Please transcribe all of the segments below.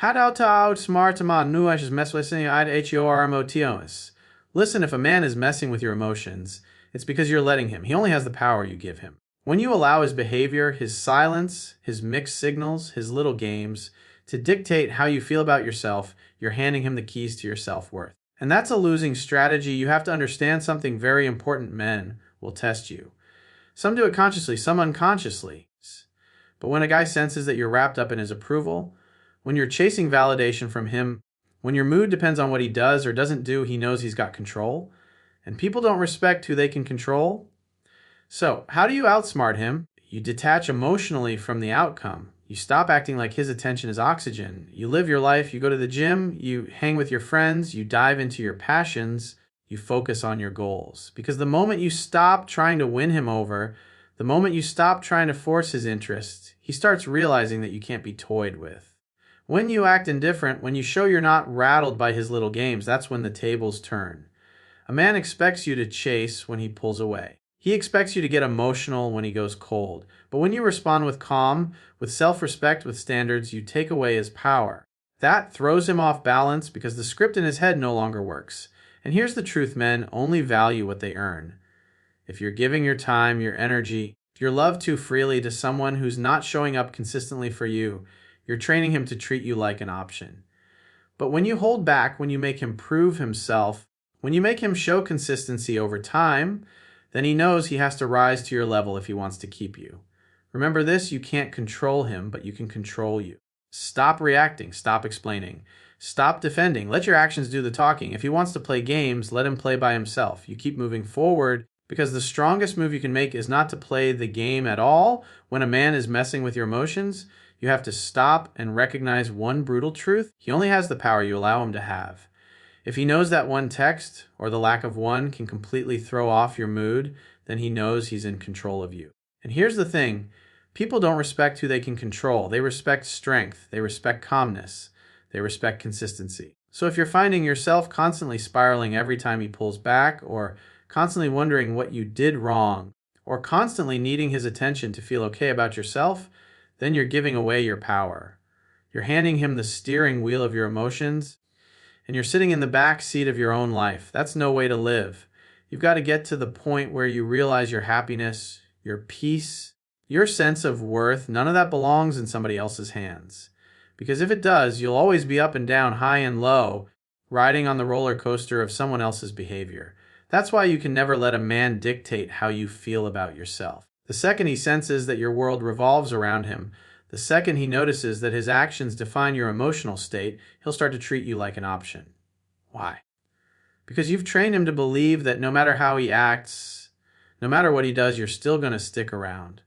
How to outsmart uma nuas mesmecine HORMOTOS. Listen, if a man is messing with your emotions, it's because you're letting him. He only has the power you give him. When you allow his behavior, his silence, his mixed signals, his little games, to dictate how you feel about yourself, you're handing him the keys to your self-worth. And that's a losing strategy. You have to understand something very important. Men will test you. Some do it consciously, some unconsciously. But when a guy senses that you're wrapped up in his approval, when you're chasing validation from him, when your mood depends on what he does or doesn't do, he knows he's got control. And people don't respect who they can control. So, how do you outsmart him? You detach emotionally from the outcome. You stop acting like his attention is oxygen. You live your life, you go to the gym, you hang with your friends, you dive into your passions, you focus on your goals. Because the moment you stop trying to win him over, the moment you stop trying to force his interest, he starts realizing that you can't be toyed with. When you act indifferent, when you show you're not rattled by his little games, that's when the tables turn. A man expects you to chase when he pulls away. He expects you to get emotional when he goes cold. But when you respond with calm, with self-respect, with standards, you take away his power. That throws him off balance because the script in his head no longer works. And here's the truth, men only value what they earn. If you're giving your time, your energy, your love too freely to someone who's not showing up consistently for you, you're training him to treat you like an option. But when you hold back, when you make him prove himself, when you make him show consistency over time, then he knows he has to rise to your level if he wants to keep you. Remember this, you can't control him, but you can control you. Stop reacting, stop explaining, stop defending, let your actions do the talking. If he wants to play games, let him play by himself. You keep moving forward because the strongest move you can make is not to play the game at all. When a man is messing with your emotions, you have to stop and recognize one brutal truth. He only has the power you allow him to have. If he knows that one text or the lack of one can completely throw off your mood, then he knows he's in control of you. And here's the thing, people don't respect who they can control. They respect strength, they respect calmness, they respect consistency. So if you're finding yourself constantly spiraling every time he pulls back, or constantly wondering what you did wrong, or constantly needing his attention to feel okay about yourself, then you're giving away your power. You're handing him the steering wheel of your emotions, and you're sitting in the back seat of your own life. That's no way to live. You've got to get to the point where you realize your happiness, your peace, your sense of worth, none of that belongs in somebody else's hands. Because if it does, you'll always be up and down, high and low, riding on the roller coaster of someone else's behavior. That's why you can never let a man dictate how you feel about yourself. The second he senses that your world revolves around him, the second he notices that his actions define your emotional state, he'll start to treat you like an option. Why? Because you've trained him to believe that no matter how he acts, no matter what he does, you're still going to stick around.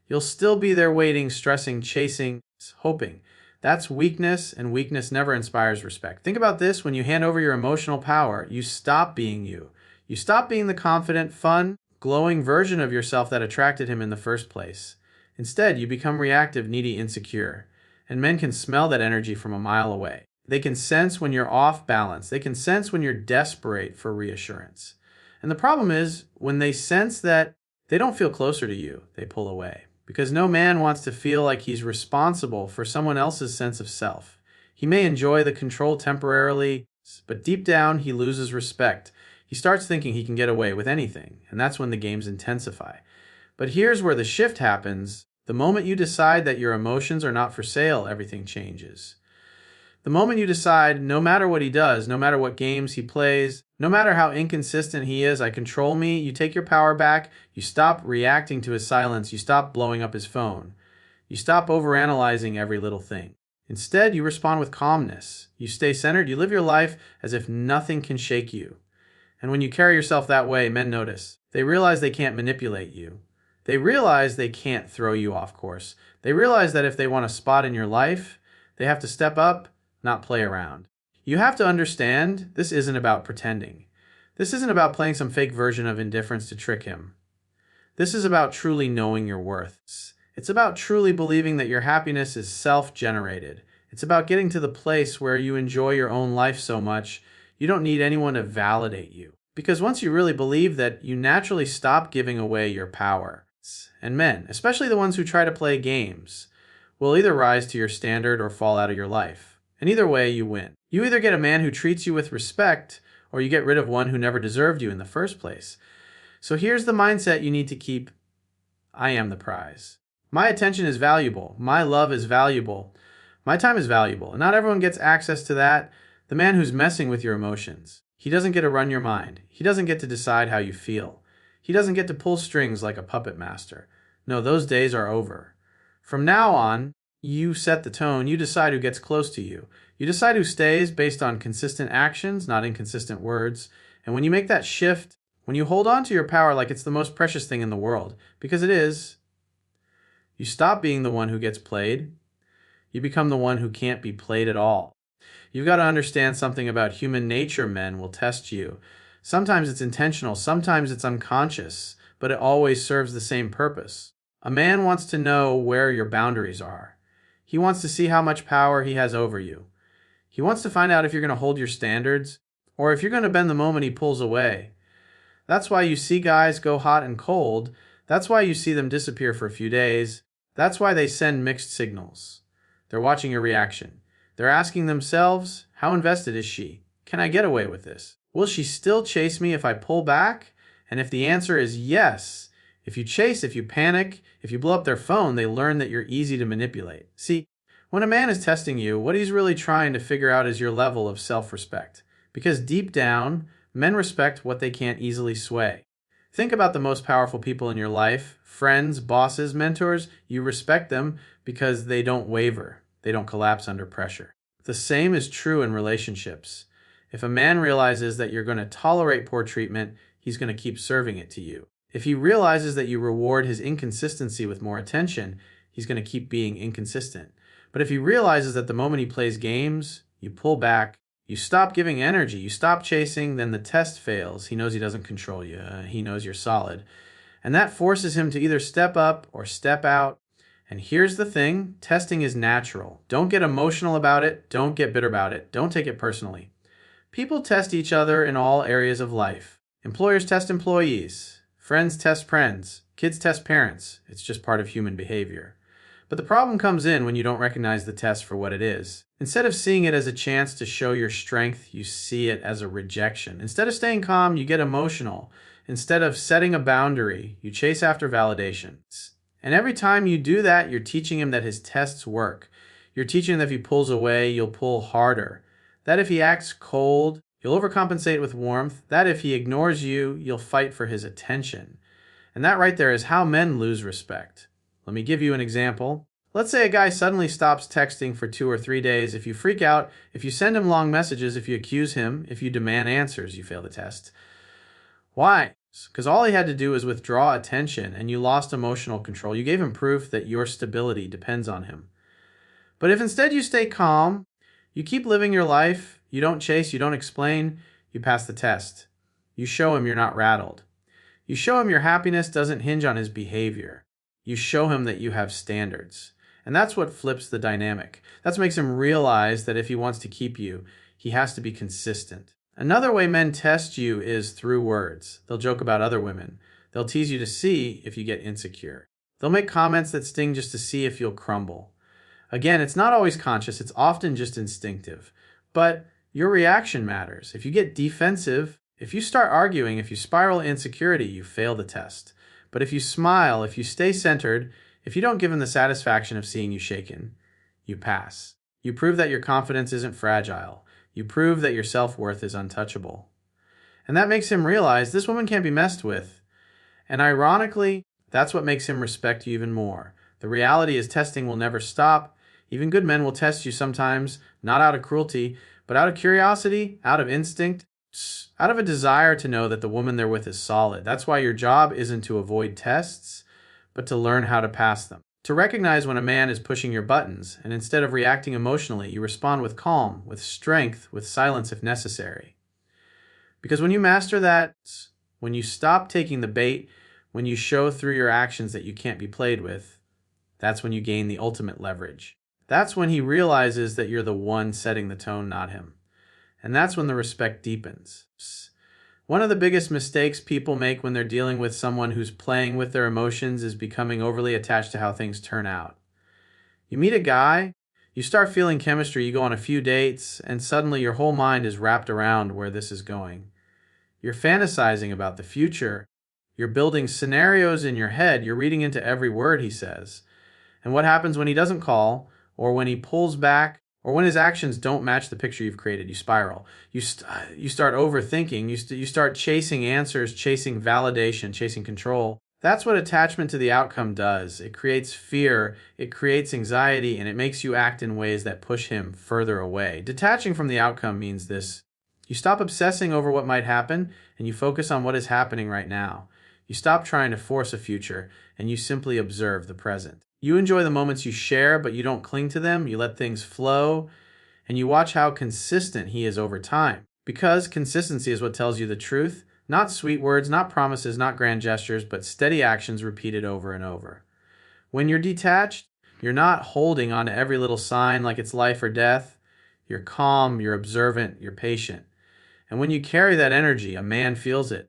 You'll still be there waiting, stressing, chasing, hoping. That's weakness, and weakness never inspires respect. Think about this, when you hand over your emotional power, you stop being you. You stop being the confident, fun, glowing version of yourself that attracted him in the first place. Instead, you become reactive, needy, insecure. And men can smell that energy from a mile away. They can sense when you're off balance. They can sense when you're desperate for reassurance. And the problem is, when they sense that, they don't feel closer to you, they pull away. Because no man wants to feel like he's responsible for someone else's sense of self. He may enjoy the control temporarily, but deep down he loses respect. He starts thinking he can get away with anything, and that's when the games intensify. But here's where the shift happens. The moment you decide that your emotions are not for sale, everything changes. The moment you decide, no matter what he does, no matter what games he plays, no matter how inconsistent he is, I control me, you take your power back, you stop reacting to his silence, you stop blowing up his phone. You stop overanalyzing every little thing. Instead, you respond with calmness. You stay centered, you live your life as if nothing can shake you. And when you carry yourself that way, men notice. They realize they can't manipulate you. They realize they can't throw you off course. They realize that if they want a spot in your life, they have to step up, not play around. You have to understand, this isn't about pretending. This isn't about playing some fake version of indifference to trick him. This is about truly knowing your worth. It's about truly believing that your happiness is self-generated. It's about getting to the place where you enjoy your own life so much, you don't need anyone to validate you. Because once you really believe that, you naturally stop giving away your power. And men, especially the ones who try to play games, will either rise to your standard or fall out of your life. And either way, you win. You either get a man who treats you with respect, or you get rid of one who never deserved you in the first place. So here's the mindset you need to keep. I am the prize. My attention is valuable. My love is valuable. My time is valuable. And not everyone gets access to that. The man who's messing with your emotions. He doesn't get to run your mind. He doesn't get to decide how you feel. He doesn't get to pull strings like a puppet master. No, those days are over. From now on, you set the tone. You decide who gets close to you. You decide who stays based on consistent actions, not inconsistent words. And when you make that shift, when you hold on to your power like it's the most precious thing in the world, because it is, you stop being the one who gets played. You become the one who can't be played at all. You've got to understand something about human nature. Men will test you. Sometimes it's intentional, sometimes it's unconscious, but it always serves the same purpose. A man wants to know where your boundaries are. He wants to see how much power he has over you. He wants to find out if you're going to hold your standards, or if you're going to bend the moment he pulls away. That's why you see guys go hot and cold. That's why you see them disappear for a few days. That's why they send mixed signals. They're watching your reaction. They're asking themselves, how invested is she? Can I get away with this? Will she still chase me if I pull back? And if the answer is yes, if you chase, if you panic, if you blow up their phone, they learn that you're easy to manipulate. See, when a man is testing you, what he's really trying to figure out is your level of self-respect. Because deep down, men respect what they can't easily sway. Think about the most powerful people in your life, friends, bosses, mentors. You respect them because they don't waver. They don't collapse under pressure. The same is true in relationships. If a man realizes that you're going to tolerate poor treatment, he's going to keep serving it to you. If he realizes that you reward his inconsistency with more attention, he's going to keep being inconsistent. But if he realizes that the moment he plays games, you pull back, you stop giving energy, you stop chasing, then the test fails. He knows he doesn't control you. He knows you're solid. And that forces him to either step up or step out. And here's the thing, testing is natural. Don't get emotional about it. Don't get bitter about it. Don't take it personally. People test each other in all areas of life. Employers test employees. Friends test friends. Kids test parents. It's just part of human behavior. But the problem comes in when you don't recognize the test for what it is. Instead of seeing it as a chance to show your strength, you see it as a rejection. Instead of staying calm, you get emotional. Instead of setting a boundary, you chase after validations. And every time you do that, you're teaching him that his tests work. You're teaching him that if he pulls away, you'll pull harder. That if he acts cold, you'll overcompensate with warmth. That if he ignores you, you'll fight for his attention. And that right there is how men lose respect. Let me give you an example. Let's say a guy suddenly stops texting for 2 or 3 days. If you freak out, if you send him long messages, if you accuse him, if you demand answers, you fail the test. Why? Because all he had to do was withdraw attention and you lost emotional control. You gave him proof that your stability depends on him. But if instead you stay calm, you keep living your life, you don't chase, you don't explain, you pass the test. You show him you're not rattled. You show him your happiness doesn't hinge on his behavior. You show him that you have standards. And that's what flips the dynamic. That makes him realize that if he wants to keep you, he has to be consistent. Another way men test you is through words. They'll joke about other women. They'll tease you to see if you get insecure. They'll make comments that sting just to see if you'll crumble. Again, it's not always conscious. It's often just instinctive. But your reaction matters. If you get defensive, if you start arguing, if you spiral insecurity, you fail the test. But if you smile, if you stay centered, if you don't give him the satisfaction of seeing you shaken, you pass. You prove that your confidence isn't fragile. You prove that your self-worth is untouchable. And that makes him realize this woman can't be messed with. And ironically, that's what makes him respect you even more. The reality is testing will never stop. Even good men will test you sometimes, not out of cruelty, but out of curiosity, out of instinct, out of a desire to know that the woman they're with is solid. That's why your job isn't to avoid tests, but to learn how to pass them. To recognize when a man is pushing your buttons, and instead of reacting emotionally, you respond with calm, with strength, with silence if necessary. Because when you master that, when you stop taking the bait, when you show through your actions that you can't be played with, that's when you gain the ultimate leverage. That's when he realizes that you're the one setting the tone, not him. And that's when the respect deepens. One of the biggest mistakes people make when they're dealing with someone who's playing with their emotions is becoming overly attached to how things turn out. You meet a guy, You start feeling chemistry, you go on a few dates, and suddenly your whole mind is wrapped around where this is going. You're fantasizing about the future. You're building scenarios in your head. You're reading into every word he says. And what happens when he doesn't call, or when he pulls back, or when his actions don't match the picture you've created? You spiral. You start overthinking. You start chasing answers, chasing validation, chasing control. That's what attachment to the outcome does. It creates fear, it creates anxiety, and it makes you act in ways that push him further away. Detaching from the outcome means this. You stop obsessing over what might happen, and you focus on what is happening right now. You stop trying to force a future, and you simply observe the present. You enjoy the moments you share, but you don't cling to them. You let things flow, and you watch how consistent he is over time. Because consistency is what tells you the truth. Not sweet words, not promises, not grand gestures, but steady actions repeated over and over. When you're detached, you're not holding on to every little sign like it's life or death. You're calm, you're observant, you're patient. And when you carry that energy, a man feels it.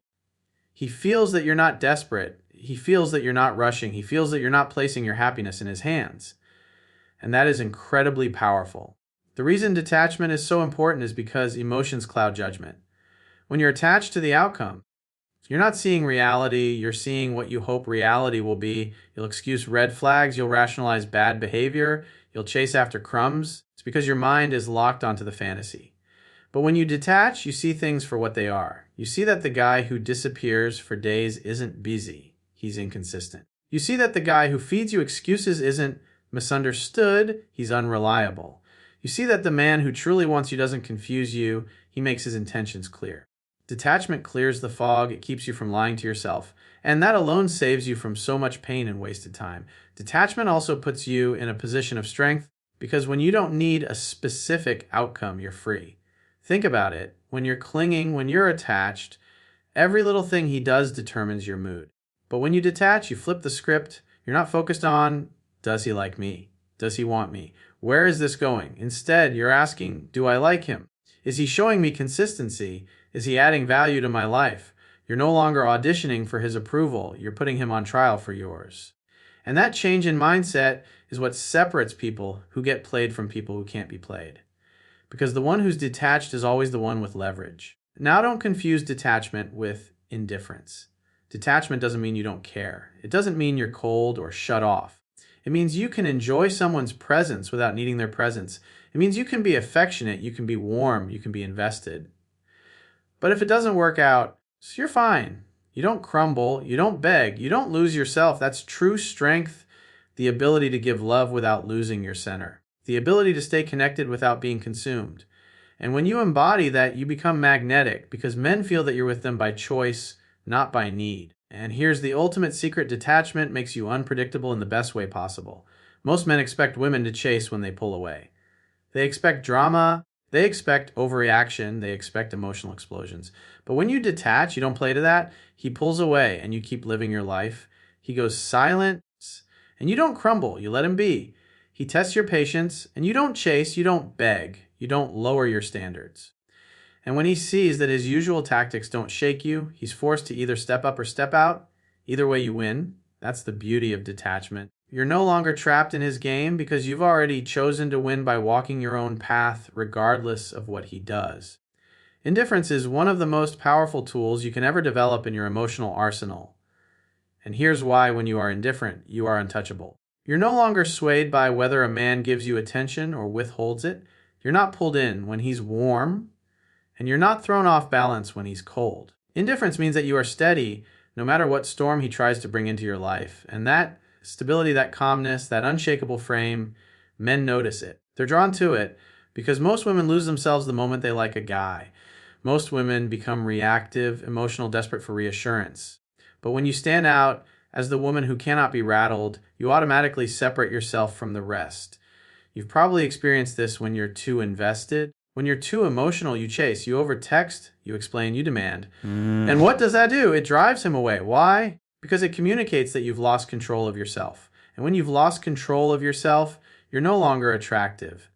He feels that you're not desperate. He feels that you're not rushing. He feels that you're not placing your happiness in his hands. And that is incredibly powerful. The reason detachment is so important is because emotions cloud judgment. When you're attached to the outcome, you're not seeing reality, you're seeing what you hope reality will be. You'll excuse red flags, you'll rationalize bad behavior, you'll chase after crumbs. It's because your mind is locked onto the fantasy. But when you detach, you see things for what they are. You see that the guy who disappears for days isn't busy, he's inconsistent. You see that the guy who feeds you excuses isn't misunderstood, he's unreliable. You see that the man who truly wants you doesn't confuse you, he makes his intentions clear. Detachment clears the fog, it keeps you from lying to yourself, and that alone saves you from so much pain and wasted time. Detachment also puts you in a position of strength because when you don't need a specific outcome, you're free. Think about it. When you're clinging, when you're attached, every little thing he does determines your mood. But when you detach, you flip the script. You're not focused on, does he like me? Does he want me? Where is this going? Instead, you're asking, do I like him? Is he showing me consistency? Is he adding value to my life? You're no longer auditioning for his approval. You're putting him on trial for yours. And that change in mindset is what separates people who get played from people who can't be played. Because the one who's detached is always the one with leverage. Now don't confuse detachment with indifference. Detachment doesn't mean you don't care. It doesn't mean you're cold or shut off. It means you can enjoy someone's presence without needing their presence. It means you can be affectionate, you can be warm, you can be invested. But if it doesn't work out, you're fine. You don't crumble, you don't beg, you don't lose yourself. That's true strength, the ability to give love without losing your center, the ability to stay connected without being consumed. And when you embody that, you become magnetic because men feel that you're with them by choice, not by need. And here's the ultimate secret: detachment makes you unpredictable in the best way possible. Most men expect women to chase when they pull away. They expect drama, they expect overreaction, they expect emotional explosions. But when you detach, you don't play to that. He pulls away and you keep living your life. He goes silent and you don't crumble, you let him be. He tests your patience and you don't chase, you don't beg, you don't lower your standards. And when he sees that his usual tactics don't shake you, he's forced to either step up or step out. Either way you win. That's the beauty of detachment. You're no longer trapped in his game because you've already chosen to win by walking your own path regardless of what he does. Indifference is one of the most powerful tools you can ever develop in your emotional arsenal. And here's why: when you are indifferent, you are untouchable. You're no longer swayed by whether a man gives you attention or withholds it. You're not pulled in when he's warm, and you're not thrown off balance when he's cold. Indifference means that you are steady no matter what storm he tries to bring into your life. And that stability, that calmness, that unshakable frame, men notice it. They're drawn to it because most women lose themselves the moment they like a guy. Most women become reactive, emotional, desperate for reassurance. But when you stand out as the woman who cannot be rattled, you automatically separate yourself from the rest. You've probably experienced this when you're too invested. When you're too emotional, you chase, you overtext, you explain, you demand. And what does that do? It drives him away. Why? Because it communicates that you've lost control of yourself. And when you've lost control of yourself, you're no longer attractive.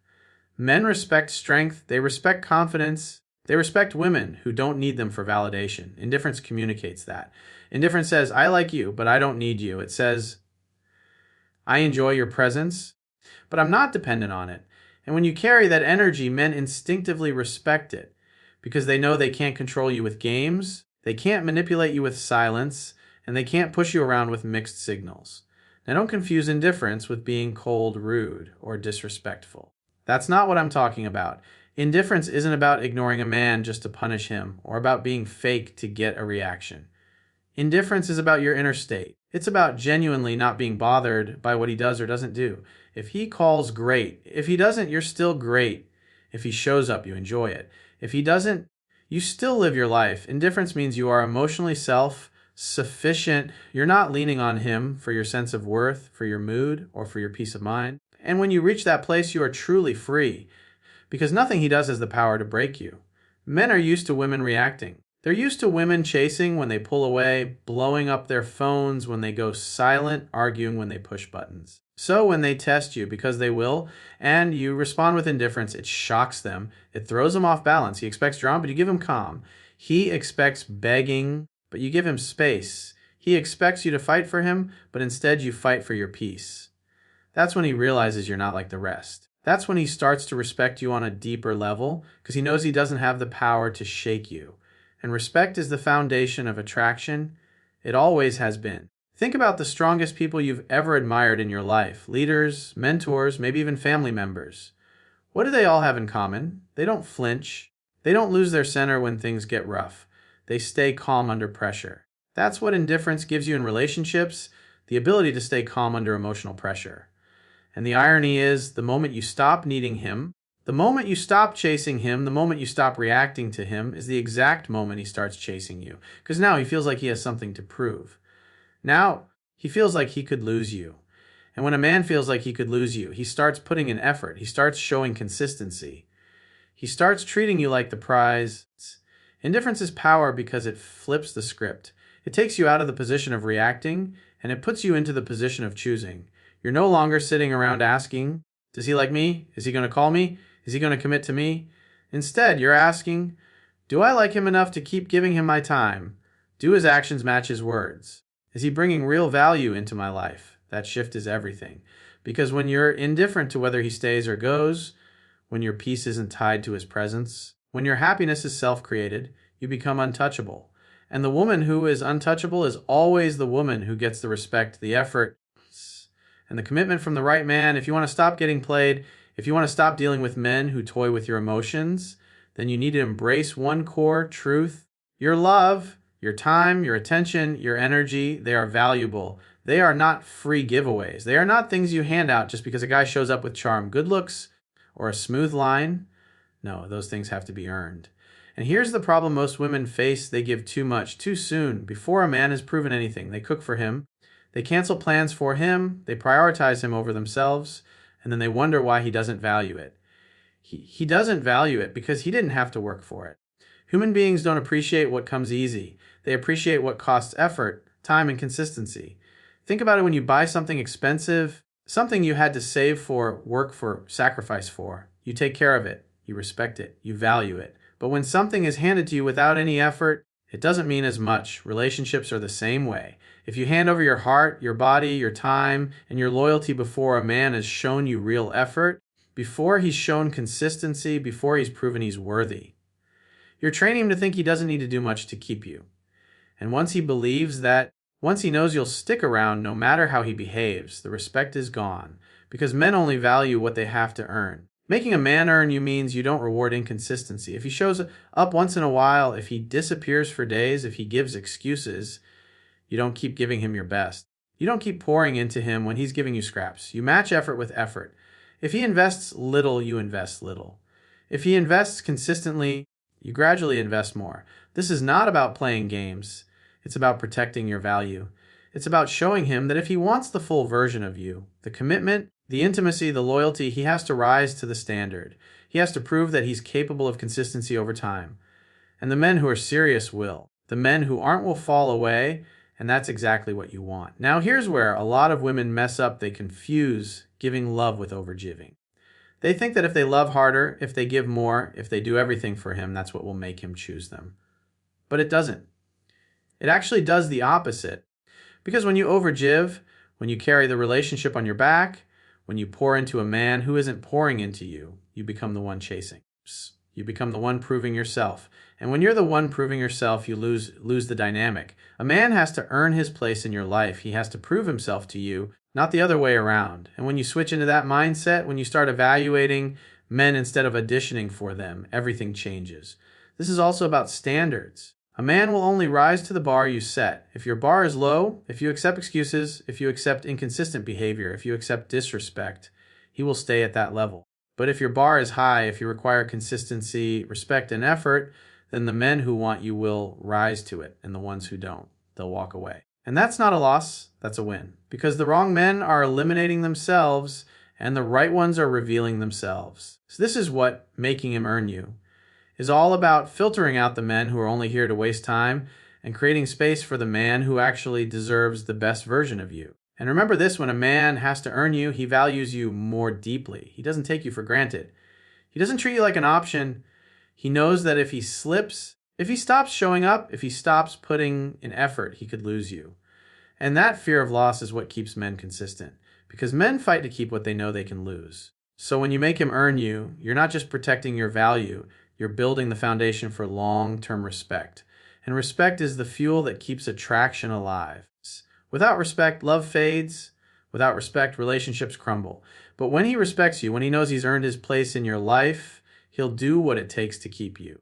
Men respect strength, they respect confidence, they respect women who don't need them for validation. Indifference communicates that. Indifference says, I like you, but I don't need you. It says, I enjoy your presence, but I'm not dependent on it. And when you carry that energy, men instinctively respect it because they know they can't control you with games, they can't manipulate you with silence, and they can't push you around with mixed signals. Now, don't confuse indifference with being cold, rude, or disrespectful. That's not what I'm talking about. Indifference isn't about ignoring a man just to punish him or about being fake to get a reaction. Indifference is about your inner state. It's about genuinely not being bothered by what he does or doesn't do. If he calls, great. If he doesn't, you're still great. If he shows up, you enjoy it. If he doesn't, you still live your life. Indifference means you are emotionally self-sufficient. You're not leaning on him for your sense of worth, for your mood, or for your peace of mind. And when you reach that place, you are truly free because nothing he does has the power to break you. Men are used to women reacting. They're used to women chasing when they pull away, blowing up their phones when they go silent, arguing when they push buttons. So when they test you, because they will, and you respond with indifference, it shocks them. It throws him off balance. He expects drama, but you give him calm. He expects begging, but you give him space. He expects you to fight for him, but instead you fight for your peace. That's when he realizes you're not like the rest. That's when he starts to respect you on a deeper level, because he knows he doesn't have the power to shake you. And respect is the foundation of attraction. It always has been. Think about the strongest people you've ever admired in your life. Leaders, mentors, maybe even family members. What do they all have in common? They don't flinch. They don't lose their center when things get rough. They stay calm under pressure. That's what indifference gives you in relationships, the ability to stay calm under emotional pressure. And the irony is, the moment you stop needing him, the moment you stop chasing him, the moment you stop reacting to him is the exact moment he starts chasing you. Because now he feels like he has something to prove. Now he feels like he could lose you. And when a man feels like he could lose you, he starts putting in effort. He starts showing consistency. He starts treating you like the prize. Indifference is power because it flips the script. It takes you out of the position of reacting and it puts you into the position of choosing. You're no longer sitting around asking, does he like me? Is he going to call me? Is he going to commit to me? Instead, you're asking, do I like him enough to keep giving him my time? Do his actions match his words? Is he bringing real value into my life? That shift is everything. Because when you're indifferent to whether he stays or goes, when your peace isn't tied to his presence, when your happiness is self-created, you become untouchable. And the woman who is untouchable is always the woman who gets the respect, the effort, and the commitment from the right man. If you want to stop getting played, if you want to stop dealing with men who toy with your emotions, then you need to embrace one core truth. Your love, your time, your attention, your energy, they are valuable. They are not free giveaways. They are not things you hand out just because a guy shows up with charm, good looks, or a smooth line. No, those things have to be earned. And here's the problem most women face. They give too much, too soon, before a man has proven anything. They cook for him. They cancel plans for him. They prioritize him over themselves. And then they wonder why he doesn't value it. He doesn't value it because he didn't have to work for it. Human beings don't appreciate what comes easy. They appreciate what costs effort, time, and consistency. Think about it when you buy something expensive, something you had to save for, work for, sacrifice for. You take care of it. You respect it. You value it. But when something is handed to you without any effort, it doesn't mean as much. Relationships are the same way. If you hand over your heart, your body, your time, and your loyalty before a man has shown you real effort, before he's shown consistency, before he's proven he's worthy, you're training him to think he doesn't need to do much to keep you. And once he believes that, once he knows you'll stick around no matter how he behaves, the respect is gone. Because men only value what they have to earn. Making a man earn you means you don't reward inconsistency. If he shows up once in a while, if he disappears for days, if he gives excuses, you don't keep giving him your best. You don't keep pouring into him when he's giving you scraps. You match effort with effort. If he invests little, you invest little. If he invests consistently, you gradually invest more. This is not about playing games. It's about protecting your value. It's about showing him that if he wants the full version of you, the commitment, the intimacy, the loyalty, he has to rise to the standard. He has to prove that he's capable of consistency over time. And the men who are serious will. The men who aren't will fall away, and that's exactly what you want. Now here's where a lot of women mess up. They confuse giving love with overgiving. They think that if they love harder, if they give more, if they do everything for him, that's what will make him choose them. But it doesn't. It actually does the opposite. Because when you overgive, when you carry the relationship on your back, When you pour into a man who isn't pouring into you, you become the one chasing. You become the one proving yourself. And when you're the one proving yourself, you lose the dynamic. A man has to earn his place in your life. He has to prove himself to you, not the other way around. And when you switch into that mindset, when you start evaluating men instead of auditioning for them, everything changes. This is also about standards. A man will only rise to the bar you set. If your bar is low, if you accept excuses, if you accept inconsistent behavior, if you accept disrespect, he will stay at that level. But if your bar is high, if you require consistency, respect, and effort, then the men who want you will rise to it, and the ones who don't, they'll walk away. And that's not a loss, that's a win. Because the wrong men are eliminating themselves, and the right ones are revealing themselves. So this is what making him earn you is all about: filtering out the men who are only here to waste time and creating space for the man who actually deserves the best version of you. And remember this: when a man has to earn you, he values you more deeply. He doesn't take you for granted. He doesn't treat you like an option. He knows that if he slips, if he stops showing up, if he stops putting in effort, he could lose you. And that fear of loss is what keeps men consistent, because men fight to keep what they know they can lose. So when you make him earn you, you're not just protecting your value, you're building the foundation for long-term respect. And respect is the fuel that keeps attraction alive. Without respect, love fades. Without respect, relationships crumble. But when he respects you, when he knows he's earned his place in your life, he'll do what it takes to keep you.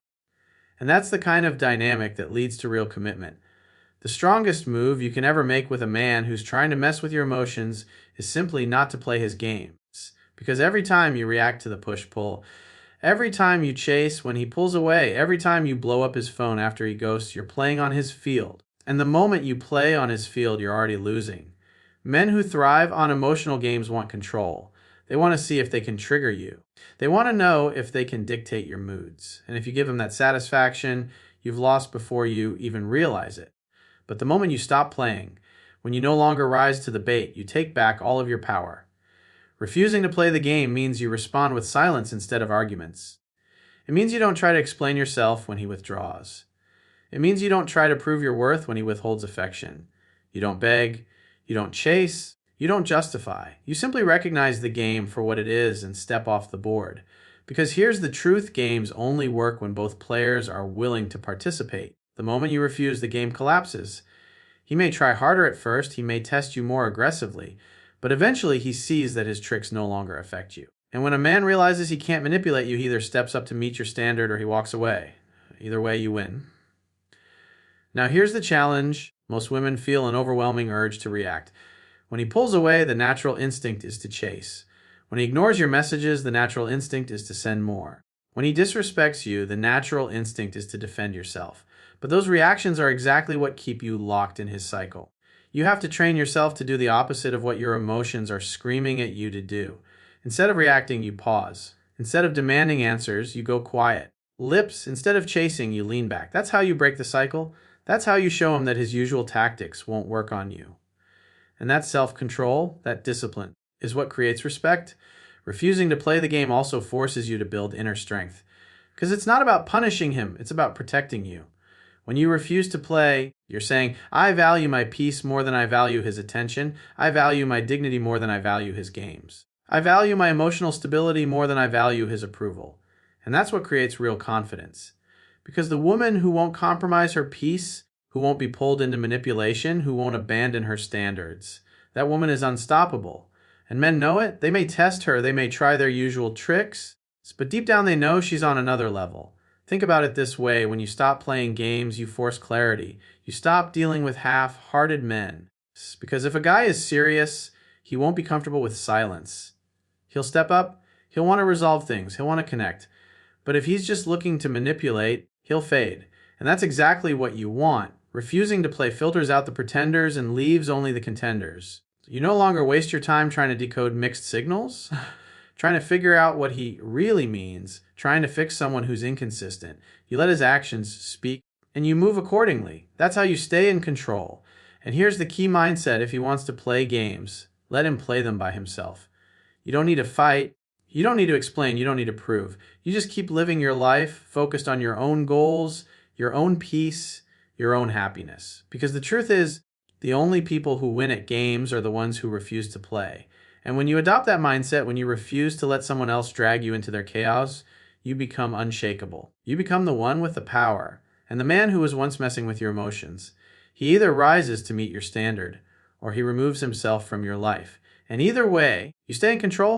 And that's the kind of dynamic that leads to real commitment. The strongest move you can ever make with a man who's trying to mess with your emotions is simply not to play his games. Because every time you react to the push-pull, every time you chase when he pulls away, every time you blow up his phone after he ghosts, you're playing on his field. And the moment you play on his field, you're already losing. Men who thrive on emotional games want control. They want to see if they can trigger you. They want to know if they can dictate your moods. And if you give them that satisfaction, you've lost before you even realize it. But the moment you stop playing, when you no longer rise to the bait, you take back all of your power. Refusing to play the game means you respond with silence instead of arguments. It means you don't try to explain yourself when he withdraws. It means you don't try to prove your worth when he withholds affection. You don't beg, you don't chase, you don't justify. You simply recognize the game for what it is and step off the board. Because here's the truth: games only work when both players are willing to participate. The moment you refuse, the game collapses. He may try harder at first, he may test you more aggressively, but eventually he sees that his tricks no longer affect you. And when a man realizes he can't manipulate you, he either steps up to meet your standard or he walks away. Either way, you win. Now here's the challenge. Most women feel an overwhelming urge to react. When he pulls away, the natural instinct is to chase. When he ignores your messages, the natural instinct is to send more. When he disrespects you, the natural instinct is to defend yourself. But those reactions are exactly what keep you locked in his cycle. You have to train yourself to do the opposite of what your emotions are screaming at you to do. Instead of reacting, you pause. Instead of demanding answers, you go quiet. Lips, instead of chasing, you lean back. That's how you break the cycle. That's how you show him that his usual tactics won't work on you. And that self-control, that discipline, is what creates respect. Refusing to play the game also forces you to build inner strength. Because it's not about punishing him, it's about protecting you. When you refuse to play, you're saying, I value my peace more than I value his attention. I value my dignity more than I value his games. I value my emotional stability more than I value his approval. And that's what creates real confidence. Because the woman who won't compromise her peace, who won't be pulled into manipulation, who won't abandon her standards, that woman is unstoppable. And men know it. They may test her, they may try their usual tricks, but deep down they know she's on another level. Think about it this way: when you stop playing games, you force clarity. You stop dealing with half-hearted men. Because if a guy is serious, he won't be comfortable with silence. He'll step up, he'll want to resolve things, he'll want to connect. But if he's just looking to manipulate, he'll fade. And that's exactly what you want. Refusing to play filters out the pretenders and leaves only the contenders. You no longer waste your time trying to decode mixed signals, trying to figure out what he really means, trying to fix someone who's inconsistent. You let his actions speak, and you move accordingly. That's how you stay in control. And here's the key mindset: if he wants to play games, let him play them by himself. You don't need to fight. You don't need to explain. You don't need to prove. You just keep living your life focused on your own goals, your own peace, your own happiness. Because the truth is, the only people who win at games are the ones who refuse to play. And when you adopt that mindset, when you refuse to let someone else drag you into their chaos, you become unshakable. You become the one with the power. And the man who was once messing with your emotions, he either rises to meet your standard, or he removes himself from your life. And either way, you stay in control